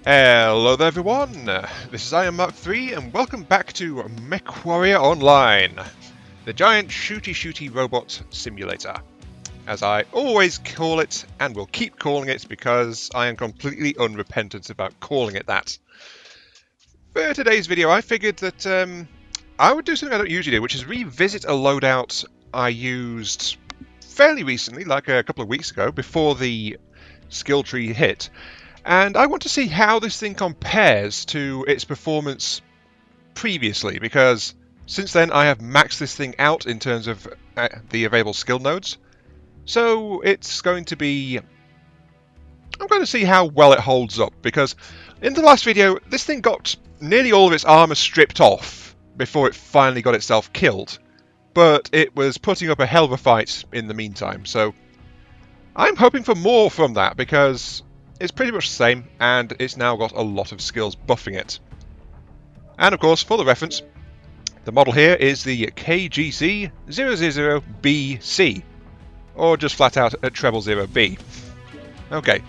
Hello there everyone, this is Mark 3 and welcome back to MechWarrior Online, the giant shooty robot simulator, as I always call it and will keep calling it because I am completely unrepentant about calling it that. For today's video I figured that I would do something I don't usually do, which is revisit a loadout I used fairly recently, like a couple of weeks ago, before the skill tree hit. And I want to see how this thing compares to its performance previously, because since then I have maxed this thing out in terms of the available skill nodes. So it's going to be... I'm going to see how well it holds up, because in the last video this thing got nearly all of its armor stripped off before it finally got itself killed. But it was putting up a hell of a fight in the meantime, so I'm hoping for more from that, because it's pretty much the same, and it's now got a lot of skills buffing it. And of course, for the reference, the model here is the KGC-000B, or just flat out a 000B. Okay,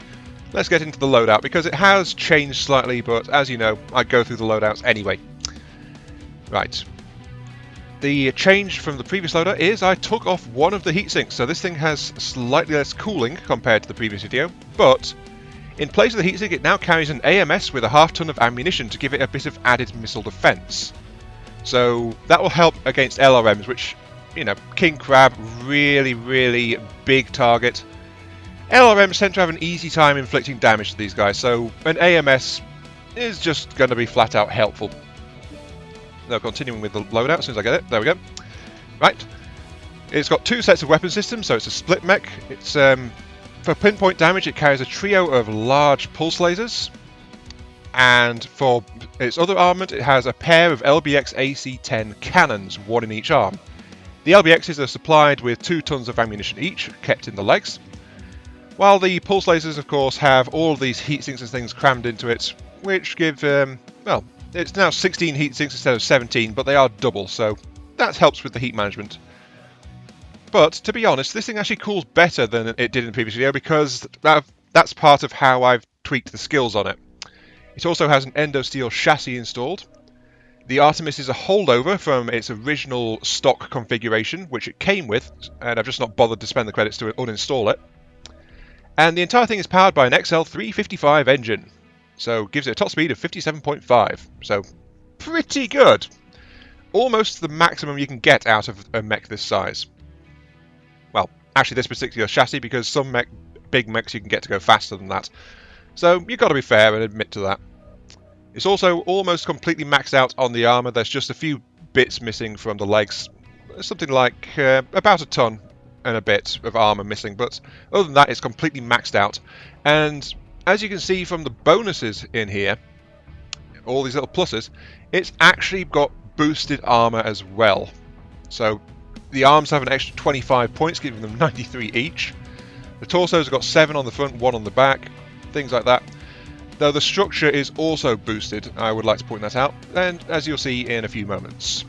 let's get into the loadout, because it has changed slightly, but as you know, I go through the loadouts anyway. Right. The change from the previous loadout is I took off one of the heatsinks, so this thing has slightly less cooling compared to the previous video, but in place of the heatsink, it now carries an AMS with a half-ton of ammunition to give it a bit of added missile defense. So that will help against LRMs, which, you know, King Crab, really big target. LRMs tend to have an easy time inflicting damage to these guys, so an AMS is just going to be flat out helpful. Now continuing with the loadout as soon as I get it. There we go. Right. It's got two sets of weapon systems, so it's a split mech. It's for pinpoint damage, it carries a trio of large pulse lasers, and for its other armament, it has a pair of LBX AC-10 cannons, one in each arm. The LBXs are supplied with 2 tons of ammunition each, kept in the legs, while the pulse lasers, of course, have all of these heatsinks and things crammed into it, which give, well, it's now 16 heatsinks instead of 17, but they are double, so that helps with the heat management. But, to be honest, this thing actually cools better than it did in the previous video, because that's part of how I've tweaked the skills on it. It also has an Endo-Steel chassis installed. The Artemis is a holdover from its original stock configuration, which it came with, and I've just not bothered to spend the credits to uninstall it. And the entire thing is powered by an XL355 engine, so gives it a top speed of 57.5, so pretty good. Almost the maximum you can get out of a mech this size. Well, actually this particular chassis, because some big mechs you can get to go faster than that. So you've got to be fair and admit to that. It's also almost completely maxed out on the armor. There's just a few bits missing from the legs. Something like about a ton and a bit of armor missing, but other than that it's completely maxed out. And as you can see from the bonuses in here, all these little pluses, it's actually got boosted armor as well. So the arms have an extra 25 points, giving them 93 each. The torsos have got 7 on the front, 1 on the back, things like that. Though the structure is also boosted, I would like to point that out, and as you'll see in a few moments.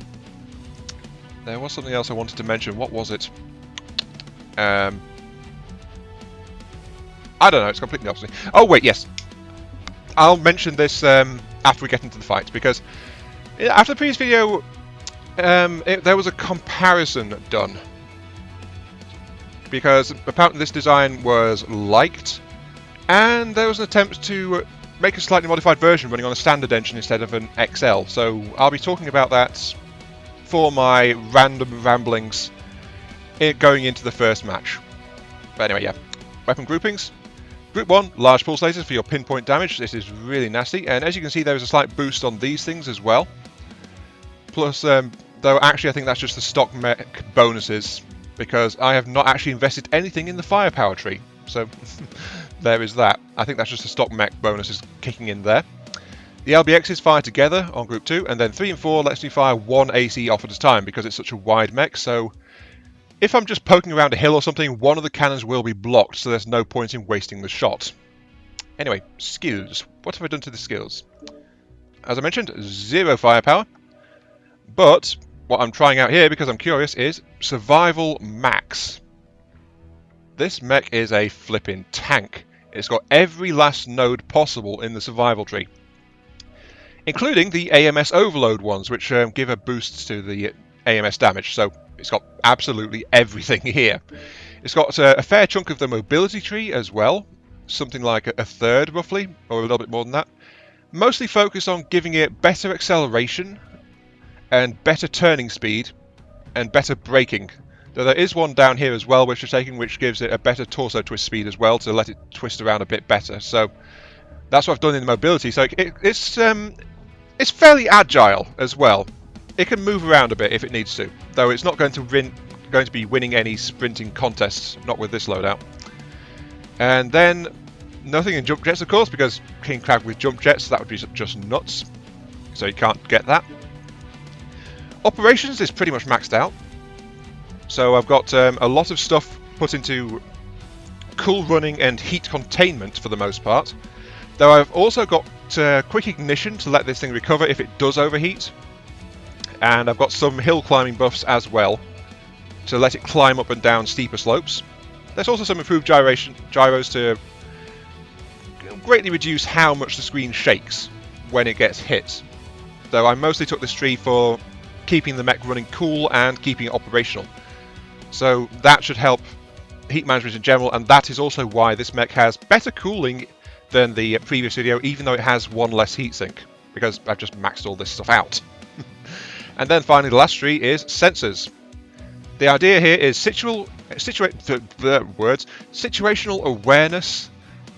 There was something else I wanted to mention. What was it? I don't know, it's completely opposite. Oh wait, yes. I'll mention this after we get into the fight, because after the previous video, there was a comparison done, because apparently this design was liked, and there was an attempt to make a slightly modified version running on a standard engine instead of an XL, so I'll be talking about that for my random ramblings going into the first match. But anyway, yeah. Weapon groupings. Group 1, large pulse lasers for your pinpoint damage. This is really nasty, and as you can see there is a slight boost on these things as well. Plus, though actually I think that's just the stock mech bonuses, because I have not actually invested anything in the firepower tree. So there is that. I think that's just the stock mech bonuses kicking in there. The LBXs fire together on Group 2, and then 3 and 4 lets me fire 1 AC off at a time, because it's such a wide mech, so if I'm just poking around a hill or something, one of the cannons will be blocked, so there's no point in wasting the shot. Anyway, skills. What have I done to the skills? As I mentioned, 0 firepower. But what I'm trying out here, because I'm curious, is Survival Max. This mech is a flipping tank. It's got every last node possible in the survival tree, including the AMS overload ones, which give a boost to the AMS damage. So it's got absolutely everything here. It's got a fair chunk of the mobility tree as well, something like a third roughly, or a little bit more than that. Mostly focused on giving it better acceleration and better turning speed and better braking. Though there is one down here as well which we're taking, which gives it a better torso twist speed as well, to let it twist around a bit better. So that's what I've done in the mobility. So it's fairly agile as well. It can move around a bit if it needs to, though it's not going to be winning any sprinting contests, not with this loadout. And then nothing in jump jets, of course, because King Crab with jump jets, that would be just nuts. So you can't get that. Operations is pretty much maxed out. So I've got a lot of stuff put into cool running and heat containment for the most part. Though I've also got quick ignition to let this thing recover if it does overheat. And I've got some hill climbing buffs as well to let it climb up and down steeper slopes. There's also some improved gyros to greatly reduce how much the screen shakes when it gets hit. Though I mostly took this tree for keeping the mech running cool and keeping it operational. So that should help heat management in general, and that is also why this mech has better cooling than the previous video, even though it has one less heatsink, because I've just maxed all this stuff out. And then finally the last tree is sensors. The idea here is situational awareness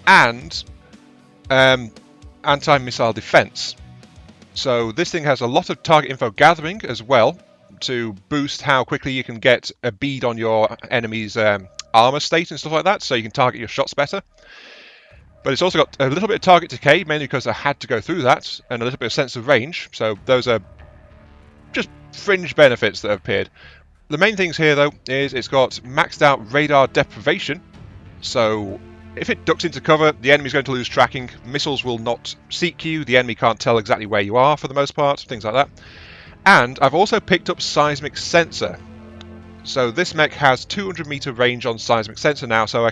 and anti-missile defense. So this thing has a lot of target info gathering as well, to boost how quickly you can get a bead on your enemy's armor state and stuff like that, so you can target your shots better. But it's also got a little bit of target decay, mainly because I had to go through that, and a little bit of sense of range. So those are just fringe benefits that have appeared. The main things here, though, is it's got maxed out radar deprivation. So if it ducks into cover, the enemy's going to lose tracking. Missiles will not seek you. The enemy can't tell exactly where you are for the most part, things like that. And I've also picked up seismic sensor. So this mech has 200 meter range on seismic sensor now, so I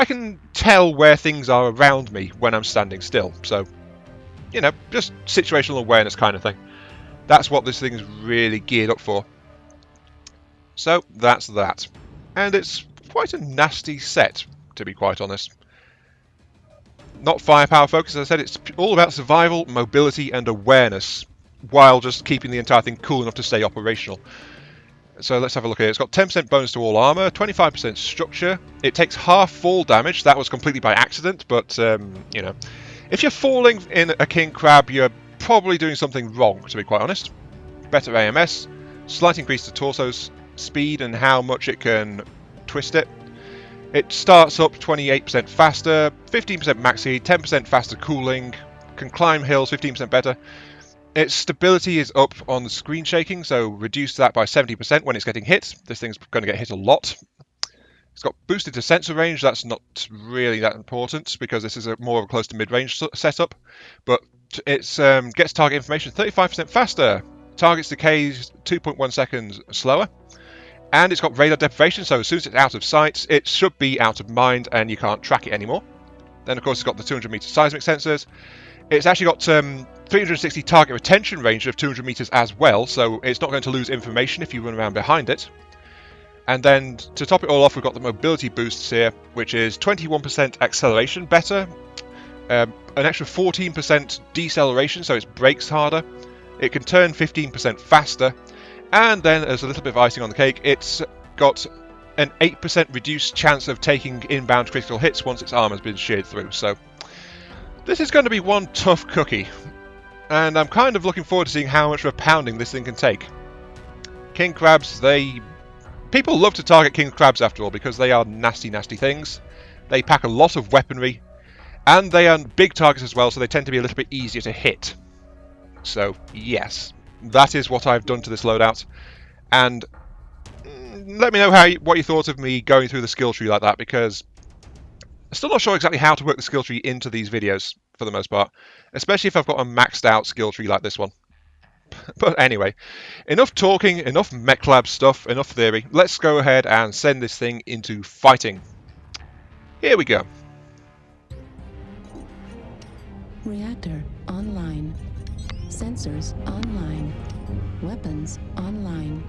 can tell where things are around me when I'm standing still. So, you know, just situational awareness kind of thing. That's what this thing is really geared up for. So that's that. And it's quite a nasty set, to be quite honest. Not firepower focused, as I said, it's all about survival, mobility and awareness, while just keeping the entire thing cool enough to stay operational. So let's have a look here. It's got 10% bonus to all armor, 25% structure. It takes half fall damage. That was completely by accident, but you know, if you're falling in a king crab, you're probably doing something wrong, to be quite honest. Better AMS, slight increase to torso's speed and how much it can twist it. It starts up 28% faster, 15% max heat, 10% faster cooling, can climb hills 15% better. Its stability is up on the screen shaking, so reduce that by 70% when it's getting hit. This thing's going to get hit a lot. It's got boosted to sensor range. That's not really that important because this is more of a close to mid-range setup. But it gets target information 35% faster. Targets decays 2.1 seconds slower. And it's got radar deprivation, so as soon as it's out of sight, it should be out of mind and you can't track it anymore. Then, of course, it's got the 200 meter seismic sensors. It's actually got 360 target retention range of 200 meters as well, so it's not going to lose information if you run around behind it. And then to top it all off, we've got the mobility boosts here, which is 21% acceleration better, an extra 14% deceleration, so it brakes harder. It can turn 15% faster, and then as a little bit of icing on the cake, it's got an 8% reduced chance of taking inbound critical hits once its armor has been sheared through. So this is going to be one tough cookie, and I'm kind of looking forward to seeing how much of a pounding this thing can take. King crabs, people love to target king crabs after all because they are nasty, nasty things. They pack a lot of weaponry, and they are big targets as well, so they tend to be a little bit easier to hit. So yes, that is what I've done to this loadout, and let me know what you thought of me going through the skill tree like that, because I'm still not sure exactly how to work the skill tree into these videos for the most part, especially if I've got a maxed out skill tree like this one. But anyway, enough talking, enough mech lab stuff, enough theory. Let's go ahead and send this thing into fighting. Here we go. Reactor online. Sensors online. Weapons online.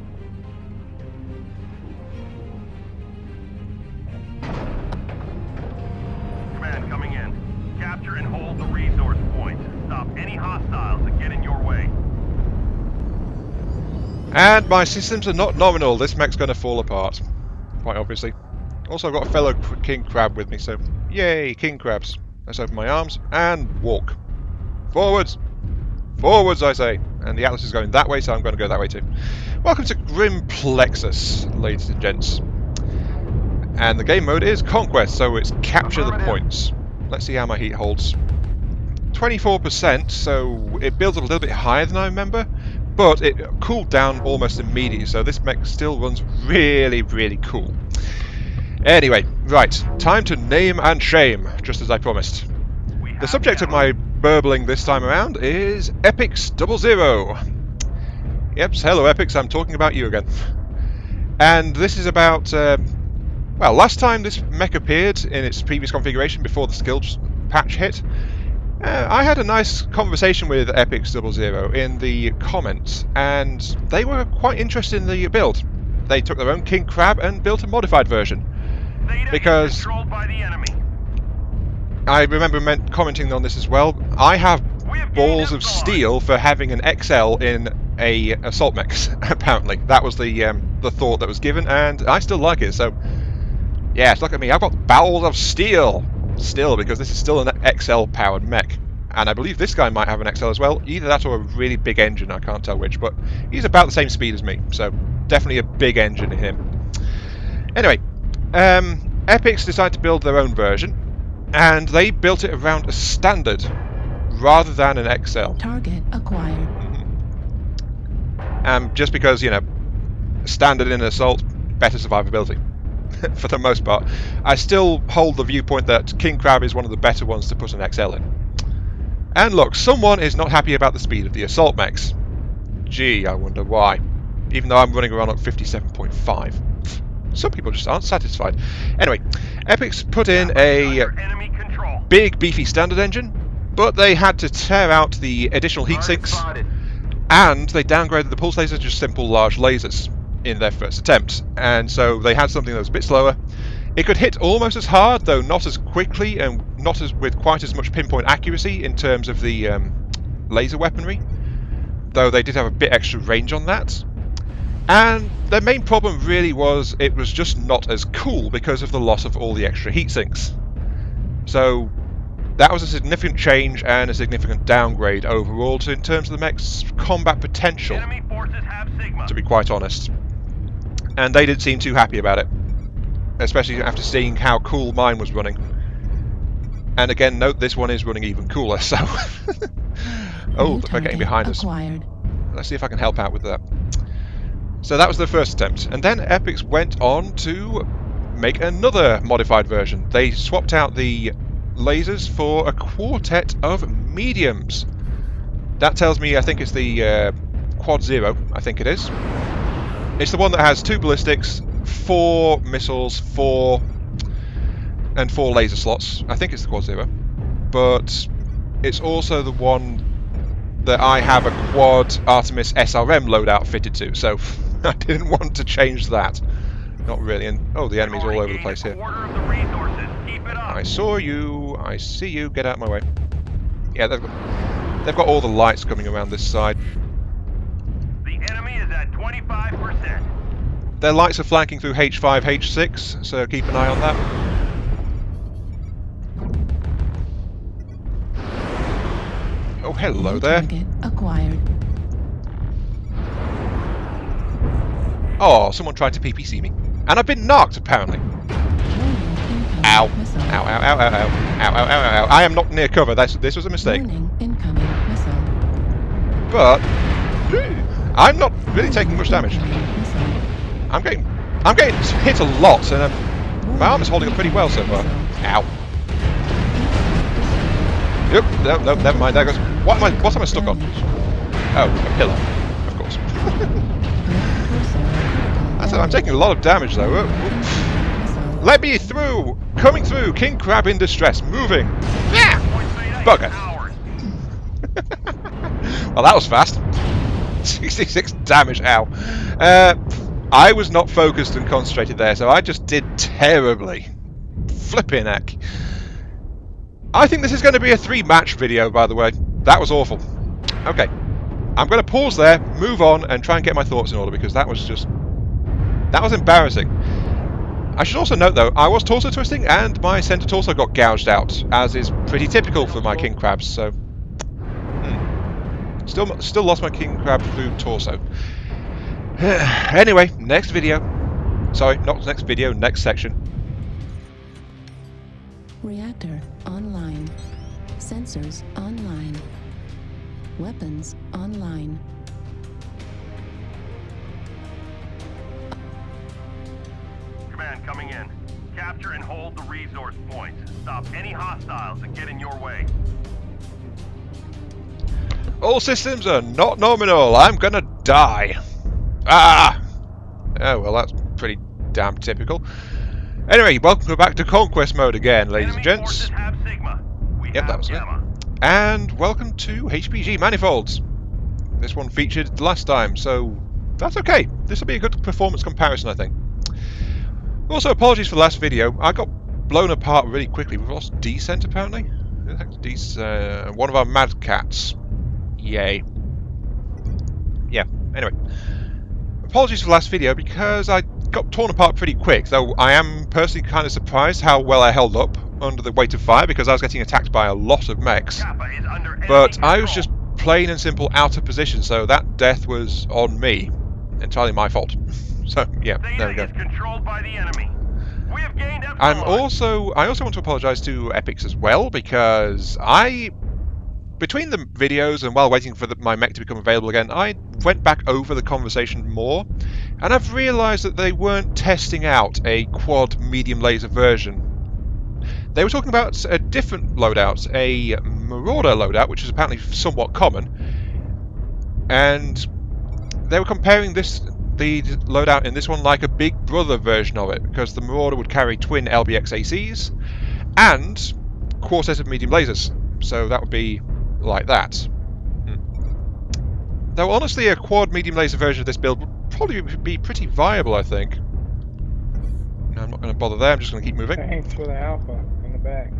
Command coming in. Capture and hold the resource point. Stop any hostiles that get in your way. And my systems are not nominal. This mech's going to fall apart. Quite obviously. Also, I've got a fellow king crab with me, so yay, king crabs. Let's open my arms and walk. Forwards! Forwards, I say! And the Atlas is going that way, so I'm going to go that way too. Welcome to Grim Plexus, ladies and gents. And the game mode is Conquest, so it's capture the points. Let's see how my heat holds. 24%, so it builds up a little bit higher than I remember, but it cooled down almost immediately, so this mech still runs really, really cool. Anyway, right, time to name and shame, just as I promised. The subject of my burbling this time around is Epix-000. Yep, hello Epix, I'm talking about you again. And this is about, well, last time this mech appeared in its previous configuration before the skills patch hit, I had a nice conversation with Epix-000 in the comments, and they were quite interested in the build. They took their own king crab and built a modified version. Because I remember commenting on this as well. I have balls of steel for having an XL in a assault mech. Apparently, that was the thought that was given, and I still like it. So, yes, look at me. I've got balls of steel still, because this is still an XL powered mech, and I believe this guy might have an XL as well. Either that or a really big engine. I can't tell which, but he's about the same speed as me, so definitely a big engine in him. Anyway. Epix decided to build their own version, and they built it around a standard rather than an XL. Target acquired. Just because, you know, standard in assault, better survivability. For the most part. I still hold the viewpoint that King Crab is one of the better ones to put an XL in. And look, someone is not happy about the speed of the assault mechs. Gee, I wonder why. Even though I'm running around at 57.5. Some people just aren't satisfied. Anyway, Epix put in a big beefy standard engine, but they had to tear out the additional heat sinks, and they downgraded the pulse lasers to just simple large lasers in their first attempt. And so they had something that was a bit slower. It could hit almost as hard, though not as quickly and not as with quite as much pinpoint accuracy in terms of the laser weaponry, though they did have a bit extra range on that. And their main problem really was it was just not as cool because of the loss of all the extra heat sinks. So that was a significant change and a significant downgrade overall in terms of the mech's combat potential, to be quite honest. And they didn't seem too happy about it, especially after seeing how cool mine was running. And again, note this one is running even cooler, so... Oh, they're getting behind us. Let's see if I can help out with that. So that was the first attempt, and then Epix went on to make another modified version. They swapped out the lasers for a quartet of mediums. That tells me I think it's the Quad Zero, I think it is. It's the one that has 2 ballistics, 4 missiles, 4 laser slots. I think it's the Quad Zero. But it's also the one that I have a Quad Artemis SRM loadout fitted to, so I didn't want to change that. Not really. And oh, the enemy's all over the place here. I saw you. I see you. Get out of my way. Yeah, they've got all the lights coming around this side. The enemy is at 25%. Their lights are flanking through H5, H6, so keep an eye on that. Oh, hello there. Acquired. Oh, someone tried to PPC me. And I've been knocked, apparently. Ow. Ow, ow, ow, ow, ow, ow, ow, ow, ow, ow. I am not near cover. This was a mistake. But I'm not really taking much damage. I'm getting hit a lot, and my arm is holding up pretty well so far. Ow. Yep, no, never mind. There goes. What am I stuck on? Oh, a pillar, of course. I'm taking a lot of damage though. Let me through! Coming through! King Crab in distress, moving! Yeah! Bugger! Well, that was fast. 66 damage, ow. I was not focused and concentrated there, so I just did terribly. Flipping heck. I think this is going to be a 3-match video, by the way. That was awful. Okay. I'm going to pause there, move on, and try and get my thoughts in order, because that was just... that was embarrassing. I should also note, though, I was torso twisting, and my centre torso got gouged out, as is pretty typical for my king crabs, so... Still lost my king crab food torso. Anyway, next video. Sorry, not next video, next section. Reactor online. Sensors online. Weapons online. Command coming in. Capture and hold the resource points. Stop any hostiles that get in your way. All systems are not nominal. I'm gonna die. Ah! Oh, well, that's pretty damn typical. Anyway, welcome back to Conquest mode again, ladies and gents. Yep, that was it. And welcome to HPG Manifolds. This one featured last time, so that's okay. This will be a good performance comparison, I think. Also, apologies for the last video. I got blown apart really quickly. We've lost Descent, apparently. One of our Mad Cats. Yay. Yeah, anyway. Apologies for the last video because I got torn apart pretty quick, though I am personally kind of surprised how well I held up under the weight of fire because I was getting attacked by a lot of mechs. But I was just plain and simple out of position, so that death was on me. Entirely my fault. So, yeah, there we go. I also want to apologise to Epics as well, because between the videos and while waiting for my mech to become available again, I went back over the conversation more, and I've realised that they weren't testing out a quad medium laser version. They were talking about a different loadout, a Marauder loadout, which is apparently somewhat common, and they were comparing the loadout in this one like a Big Brother version of it, because the Marauder would carry twin LBX ACs and quartet of medium lasers, so that would be like that. Though honestly, a quad medium laser version of this build would probably be pretty viable, I think. No, I'm not going to bother there, I'm just going to keep moving. Thanks for the alpha in the back.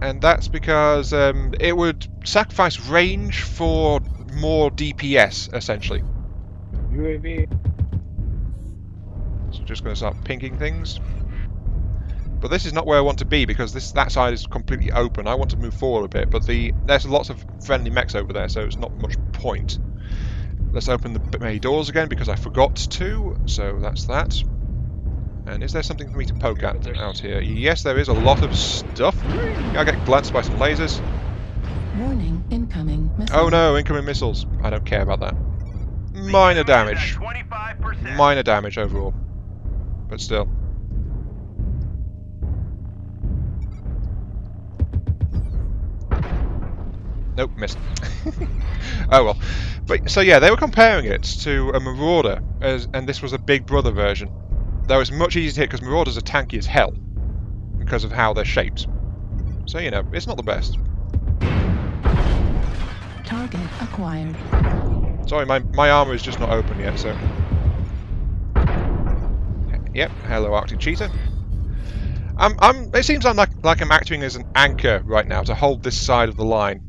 And that's because it would sacrifice range for more DPS, essentially. UAV. So just going to start pinking things. But this is not where I want to be, because that side is completely open. I want to move forward a bit, but there's lots of friendly mechs over there, so it's not much point. Let's open the bay doors again, because I forgot to, so that's that. And is there something for me to poke at out here? Yes, there is a lot of stuff. I get glanced by some lasers. Warning, incoming missile. Oh no, incoming missiles. I don't care about that. Minor damage. Minor damage overall. But still. Nope, missed. Oh well. But so yeah, they were comparing it to a Marauder, and this was a Big Brother version. Though it's much easier to hit because Marauders are tanky as hell because of how they're shaped. So you know, it's not the best. Target acquired. Sorry, my armor is just not open yet, so. Yep, hello Arctic Cheetah. It seems like I'm acting as an anchor right now to hold this side of the line,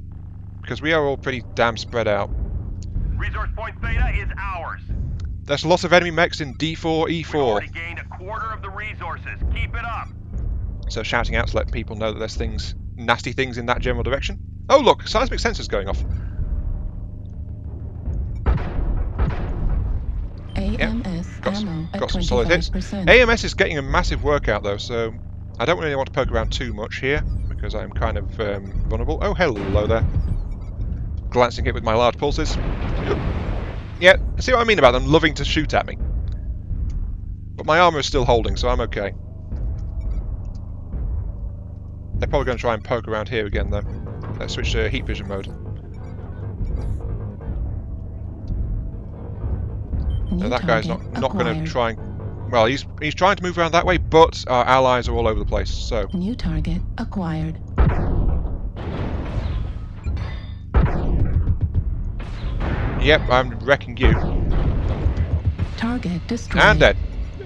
because we are all pretty damn spread out. Resource point Beta is ours. There's lots of enemy mechs in D4, E4. We've already gained a quarter of the resources. Keep it up. So shouting out to let people know that there's nasty things in that general direction. Oh look, seismic sensors going off. AMS ammo at got some solid hits. 25%. AMS is getting a massive workout though, so I don't really want to poke around too much here because I'm kind of vulnerable. Oh, hello there. Glancing it with my large pulses. Yeah, see what I mean about them loving to shoot at me. But my armor is still holding, so I'm okay. They're probably going to try and poke around here again though. Let's switch to heat vision mode. So that guy's not going to try and... Well, he's trying to move around that way, but our allies are all over the place, so... New target acquired. Yep, I'm wrecking you. Target destroyed. And dead.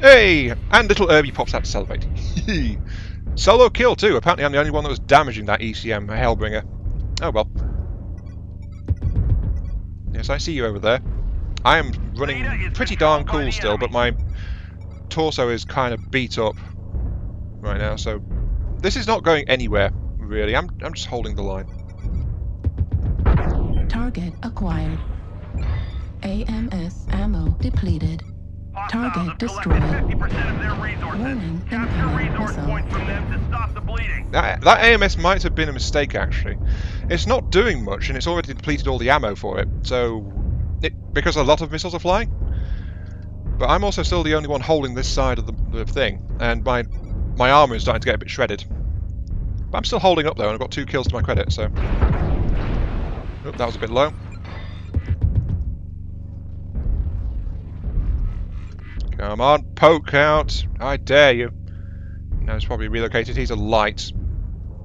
Hey! And little Irby pops out to celebrate. Solo kill too. Apparently I'm the only one that was damaging that ECM Hellbringer. Oh well. Yes, I see you over there. I am running pretty darn cool still, but my torso is kind of beat up right now, so this is not going anywhere, really. I'm just holding the line. Target acquired. AMS ammo depleted. Target destroyed. 50% of their resources. Warning, Capture incoming resource missile. points from them to stop the bleeding. That AMS might have been a mistake, actually. It's not doing much, and it's already depleted all the ammo for it, so... because a lot of missiles are flying. But I'm also still the only one holding this side of the thing, and my armor is starting to get a bit shredded. But I'm still holding up, though, and I've got 2 kills to my credit, so... Oop, that was a bit low. Come on, poke out! I dare you. Now he's probably relocated. He's a light.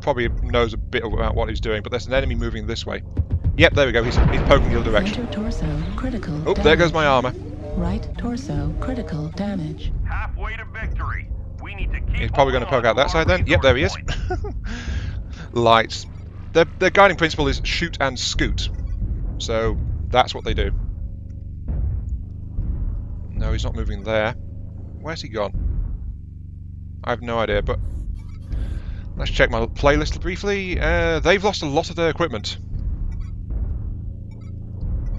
Probably knows a bit about what he's doing, but there's an enemy moving this way. Yep, there we go. He's poking the other direction. Center torso critical. Oh, there goes my armor. Right torso critical damage. Halfway to victory. We need to keep He's probably going to poke out that side then. Yep, there he is. resource Lights. Their guiding principle is shoot and scoot. So that's what they do. No, he's not moving there. Where's he gone? I have no idea, but let's check my playlist briefly. They've lost a lot of their equipment.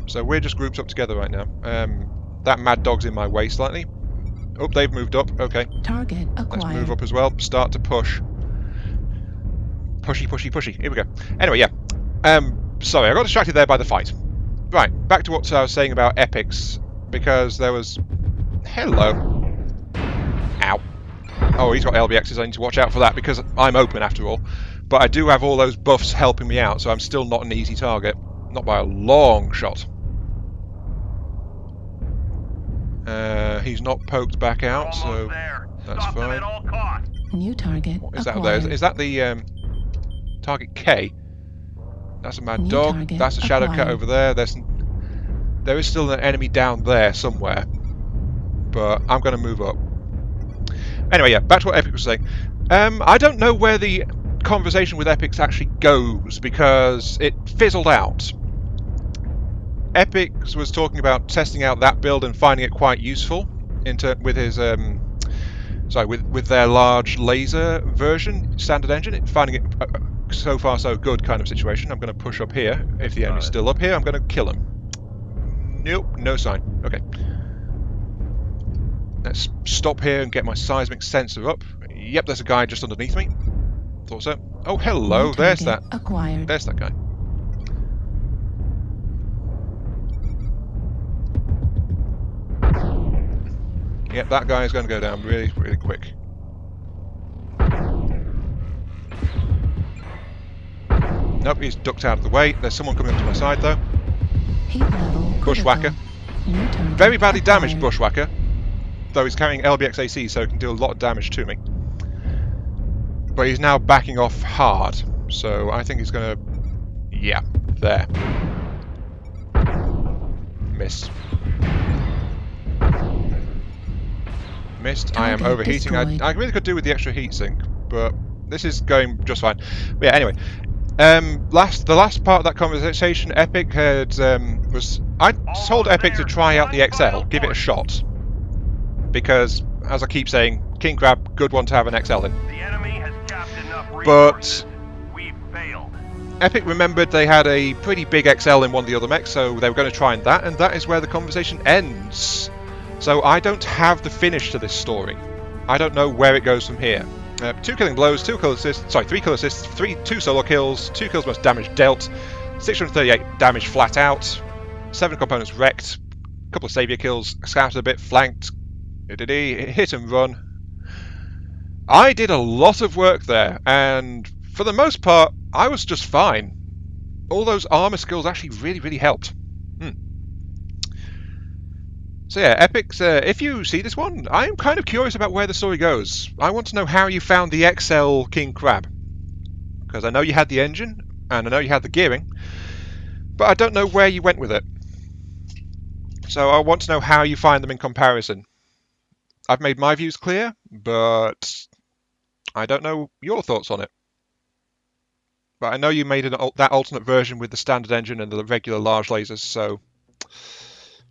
So we're just grouped up together right now. That mad dog's in my way slightly. Oh, they've moved up. Okay. Target acquired. Let's move up as well. Start to push. Pushy, pushy, pushy. Here we go. Anyway, yeah. Sorry, I got distracted there by the fight. Right, back to what I was saying about epics. Because there was... Hello. Ow. Oh, he's got LBXs. I need to watch out for that because I'm open after all. But I do have all those buffs helping me out, so I'm still not an easy target. Not by a long shot. He's not poked back out, so that's Stop them fine. at all costs. New target What is that acquired. there? Is that the target K? That's a mad New dog. target That's a shadow cat acquired. over there. There is still an enemy down there somewhere, but I'm going to move up. Anyway, yeah, back to what Epic was saying. I don't know where the conversation with Epics actually goes because it fizzled out. Epics was talking about testing out that build and finding it quite useful with his with their large laser version standard engine, finding it so far so good kind of situation. I'm going to push up here. If the enemy's still up here, I'm going to kill him. Nope, no sign. Okay. Let's stop here and get my seismic sensor up. Yep, there's a guy just underneath me. Thought so. Oh, hello. New There's target that. acquired. There's that guy. Yep, that guy is going to go down really, really quick. Nope, he's ducked out of the way. There's someone coming up to my side, though. Heat level Bushwhacker. critical. New target Very badly damaged acquired. Bushwhacker. Though he's carrying LBX AC, so he can do a lot of damage to me. But he's now backing off hard. So I think he's going to... Yeah, there. Missed. Missed. I am Target overheating. I destroyed. really could do with the extra heat sink, but this is going just fine. But yeah, anyway. The last part of that conversation, Epic had I told Epic to try out the XL, give it a shot, because as I keep saying, King Crab, good one to have an XL in. The enemy has capped enough But resources. We failed. Epic remembered they had a pretty big XL in one of the other mechs, so they were going to try that, and that is where the conversation ends. So I don't have the finish to this story. I don't know where it goes from here. 2 killing blows, 3 kill assists, 2 solo kills, 2 kills most damage dealt, 638 damage flat out, 7 components wrecked, a couple of saviour kills, scouted a bit, flanked, hit and run. I did a lot of work there, and for the most part, I was just fine. All those armor skills actually really, really helped. So yeah, Epics, if you see this one, I'm kind of curious about where the story goes. I want to know how you found the XL King Crab. Because I know you had the engine, and I know you had the gearing, but I don't know where you went with it. So I want to know how you find them in comparison. I've made my views clear, but I don't know your thoughts on it. But I know you made that alternate version with the standard engine and the regular large lasers, so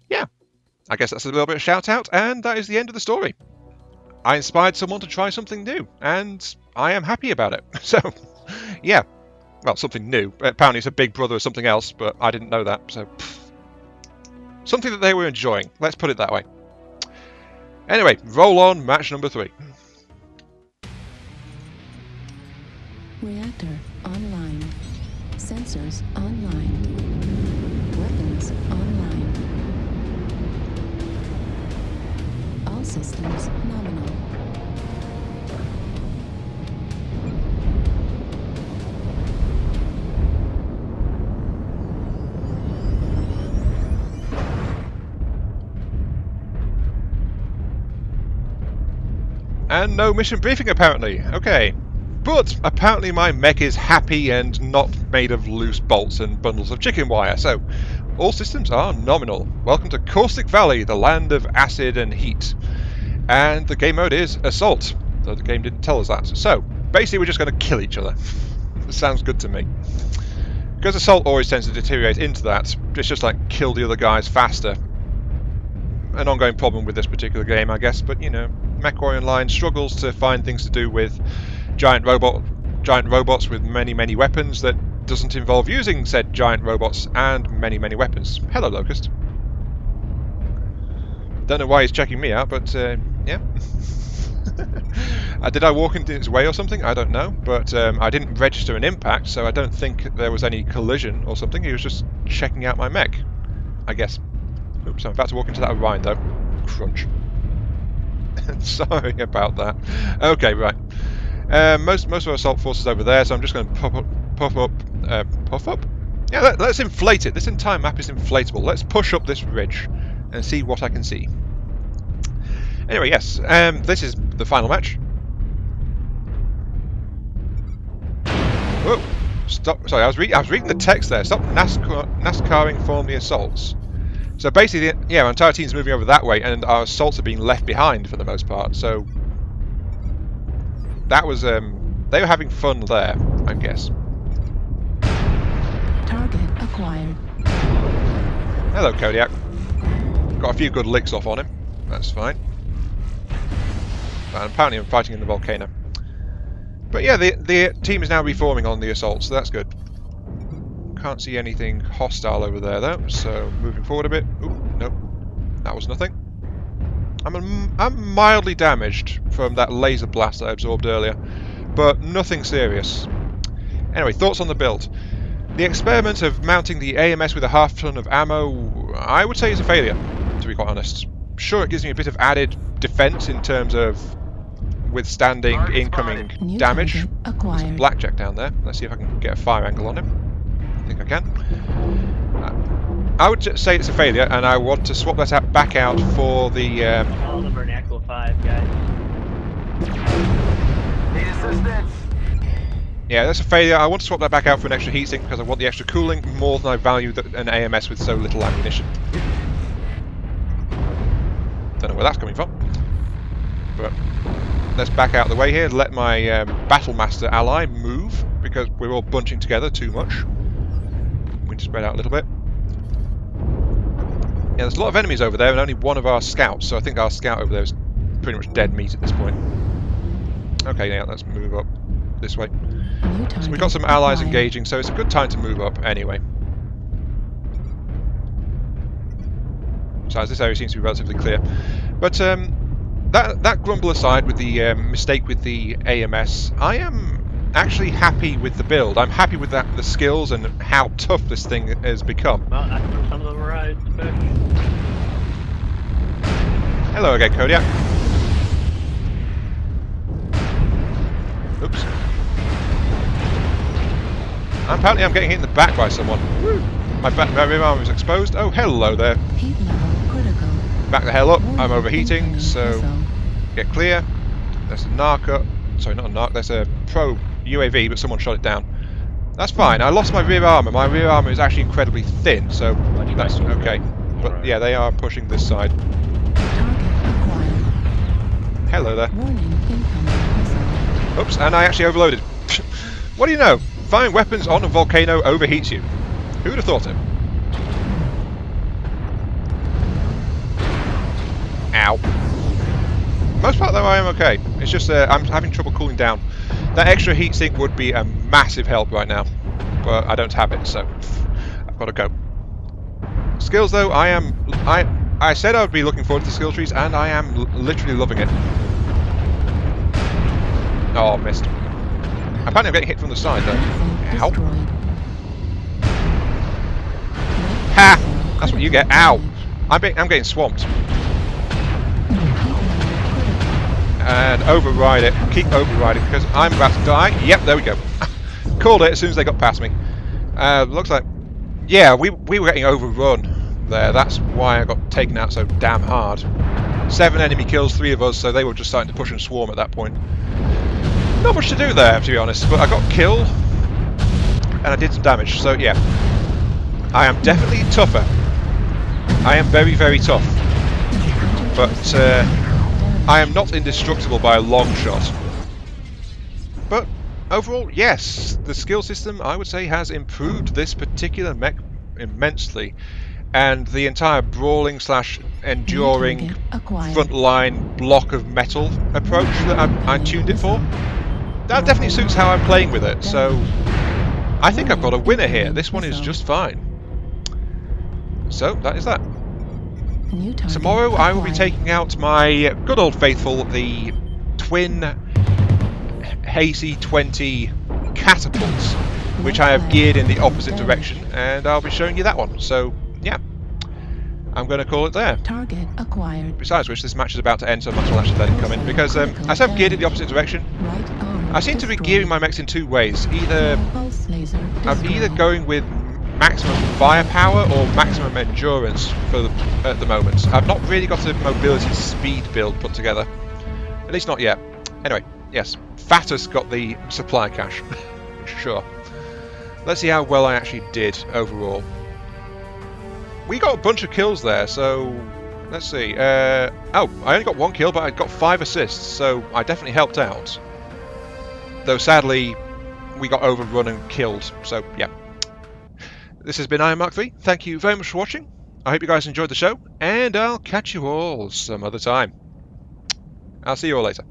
yeah, I guess that's a little bit of shout out, and that is the end of the story. I inspired someone to try something new, and I am happy about it. So, yeah, well, something new. Apparently it's a big brother of something else, but I didn't know that, so something that they were enjoying. Let's put it that way. Anyway, roll on match number 3. Reactor online. Sensors online. Weapons online. All systems nominal. And no mission briefing apparently. Okay. But apparently my mech is happy and not made of loose bolts and bundles of chicken wire, so all systems are nominal. Welcome to Caustic Valley, the land of acid and heat. And the game mode is Assault, though the game didn't tell us that. So, basically we're just going to kill each other. Sounds good to me. Because Assault always tends to deteriorate into that, it's just like kill the other guys faster. An ongoing problem with this particular game, I guess, but you know, MechWarrior Online struggles to find things to do with giant robots with many weapons that doesn't involve using said giant robots and many weapons. Hello, Locust. Don't know why he's checking me out, but yeah. Did I walk into his way or something? I don't know, but I didn't register an impact, so I don't think there was any collision or something. He was just checking out my mech, I guess. Oops, I'm about to walk into that Orion though. Crunch. Sorry about that. Okay, right. Most of our assault forces over there, so I'm just going to puff up? Yeah, let's inflate it. This entire map is inflatable. Let's push up this ridge and see what I can see. Anyway, yes, this is the final match. Whoa! Stop. Sorry, I was reading the text there. Stop NASCARing from the assaults. So basically, yeah, our entire team's moving over that way, and our assaults are being left behind for the most part. So that was they were having fun there, I guess. Target acquired. Hello, Kodiak. Got a few good licks off on him. That's fine. And apparently I'm fighting in the volcano. But yeah, the team is now reforming on the assault, so that's good. Can't see anything hostile over there though, so moving forward a bit. Ooh, nope. That was nothing. I'm mildly damaged from that laser blast I absorbed earlier, but nothing serious. Anyway, thoughts on the build. The experiment of mounting the AMS with a half-ton of ammo, I would say is a failure, to be quite honest. Sure, it gives me a bit of added defense in terms of withstanding incoming damage. There's a blackjack down there. Let's see if I can get a fire angle on him. I think I can. I would say it's a failure, and I want to swap that back out for the. All of them are in Aqua 5, guys. Need assistance. Yeah, that's a failure. I want to swap that back out for an extra heatsink because I want the extra cooling more than I value an AMS with so little ammunition. Don't know where that's coming from, but let's back out of the way here. Let my Battlemaster ally move because we're all bunching together too much. We need to spread out a little bit. Yeah, there's a lot of enemies over there and only one of our scouts, so I think our scout over there is pretty much dead meat at this point. Okay, yeah, let's move up this way. So we've got some allies engaging, so it's a good time to move up anyway. Besides, this area seems to be relatively clear. But that grumble aside with the mistake with the AMS, I am actually happy with the build. I'm happy with the skills and how tough this thing has become. Well, that's from some of the rides, but... Hello again, Kodiak. Oops. Apparently I'm getting hit in the back by someone. Woo. My rear arm is exposed. Oh, hello there. Heat level critical. Back the hell up. I'm overheating, so get clear. There's a narc. Sorry, not a narc. There's a pro UAV, but someone shot it down. That's fine. I lost my rear armor. My rear armor is actually incredibly thin, so that's okay. but yeah, they are pushing this side. Target acquired. Hello there. Warning, incoming missile. Oops, and I actually overloaded. What do you know? Firing weapons on a volcano overheats you. Who would have thought it? Ow. Most part though I am okay. It's just I'm having trouble cooling down. That extra heat sink would be a massive help right now, but I don't have it, so I've got to go. Skills though, I said I would be looking forward to the skill trees, and I am literally loving it. Oh, missed. Apparently I'm getting hit from the side though. Ow. Destroyed. Ha! That's what you get. Ow! I'm getting swamped. And override it. Keep overriding because I'm about to die. Yep, there we go. Called it as soon as they got past me. Looks like, yeah, we were getting overrun there. That's why I got taken out so damn hard. 7 enemy kills, 3 of us, so they were just starting to push and swarm at that point. Not much to do there, to be honest, but I got killed and I did some damage. So yeah, I am definitely tougher. I am very, very tough, but I am not indestructible by a long shot. But overall, yes, the skill system I would say has improved this particular mech immensely, and the entire brawling / enduring frontline block of metal approach that I tuned it for, that definitely suits how I'm playing with it. So I think I've got a winner here. This one is just fine. So that is that. Tomorrow I will be taking out my good old faithful, the twin AC-20 catapults, which I have geared in the opposite direction, and I'll be showing you that one. So yeah, I'm going to call it there. Target acquired. Besides which, this match is about to end, so I might as well actually let it come in, because as I've geared in the opposite direction, Right arm I seem to be destroyed. gearing my mechs in 2 ways. Either Pulse laser I'm either destroyed. going with maximum firepower or maximum endurance at the moment. I've not really got a mobility speed build put together. At least not yet. Anyway, yes, Fatus got the supply cache. Sure. Let's see how well I actually did overall. We got a bunch of kills there, so let's see. Oh, I only got 1 kill, but I got 5 assists, so I definitely helped out. Though sadly, we got overrun and killed, so yeah. This has been Iron Mark 3. Thank you very much for watching. I hope you guys enjoyed the show, and I'll catch you all some other time. I'll see you all later.